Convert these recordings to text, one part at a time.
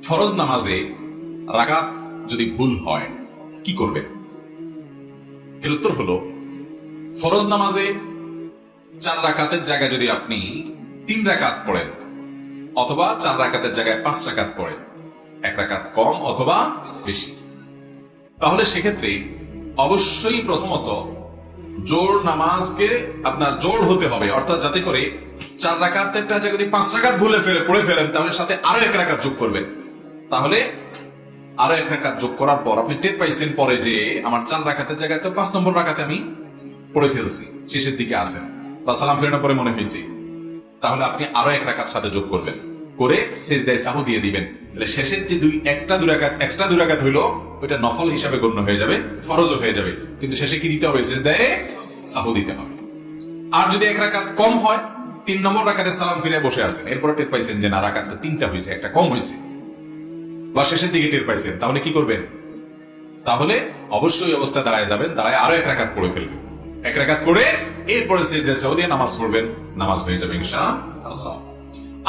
ফরজ নামাজে রাকাত যদি ভুল হয় কি করবেন? এর উত্তর হলো, ফরজ নামাজে 4 রাকাতের জায়গায় যদি আপনি 3 রাকাত পড়েন, অথবা 4 রাকাতের জায়গায় 5 রাকাত পড়েন, 1 রাকাত কম অথবা বেশি, তাহলে সেক্ষেত্রে অবশ্যই প্রথমত জোর নামাজকে আপনার জোর হতে হবে, অর্থাৎ যাতে করে 4 রাকাতেরটা যদি 5 রাকাত পড়ে ফেলেন, তাহলে সাথে আরো 1 রাকাত যোগ করবেন। তাহলে আরো 1 রাকাত যোগ করার পর আপনি টের পাইছেন পরে যে আমার 4 রাকাতের জায়গায় তো 5 নম্বর রাকাতে আমি পড়ে ফেলছি, শেষের দিকে আছেন বা সালাম ফেরানোর পরে মনে হয়েছে, তাহলে আপনি আরো 1 রাকাত সাথে যোগ করবেন, করে সিজদায়ে সাহু দিয়ে দিবেন। তাহলে শেষের যে একটা 2 রাকাত এক্সট্রা 2 রাকাত হইলো, ওইটা নফল হিসাবে গণ্য হয়ে যাবে, ফরজও হয়ে যাবে, কিন্তু শেষে কি দিতে হবে? সিজদায়ে সাহু দিতে হবে। আর যদি 1 রাকাত কম হয়, 3 নম্বর রাকাতে সালাম ফিরে বসে আছেন, এরপরে টের পাইছেন যে না, রাকাতটা 3টা হয়েছে, একটা কম হয়েছে, বা শেষের দিকে টের পাইছেন, তাহলে কি করবেন? তাহলে অবশ্যই অবস্থা দাঁড়ায় যাবেন, দাঁড়ায় আরো 1 রাকাত পড়ে ফেলবেন, 1 রাকাত পড়ে এরপরে সিজদায়ে সাহু দিয়ে নামাজ পড়বেন, নামাজ হয়ে যাবে ইনশাআল্লাহ।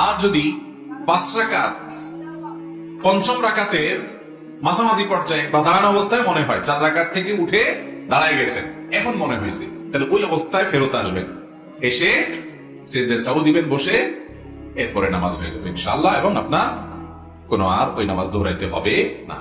আর যদি 5 রাকাত পঞ্চম রাকাতের মাঝামাঝি পর্যায়ে বা দাঁড়ানো অবস্থায় মনে হয় 4 রাকাত থেকে উঠে দাঁড়ায় গেছেন, এখন মনে হয়েছে, তাহলে ওই অবস্থায় ফেরত আসবেন, এসে সিজদায়ে সাহু দিবেন বসে, এরপরে নামাজ হয়ে যাবে ইনশাআল্লাহ, এবং আপনার কোনো আর ওই নামাজ দৌড়াইতে হবে না।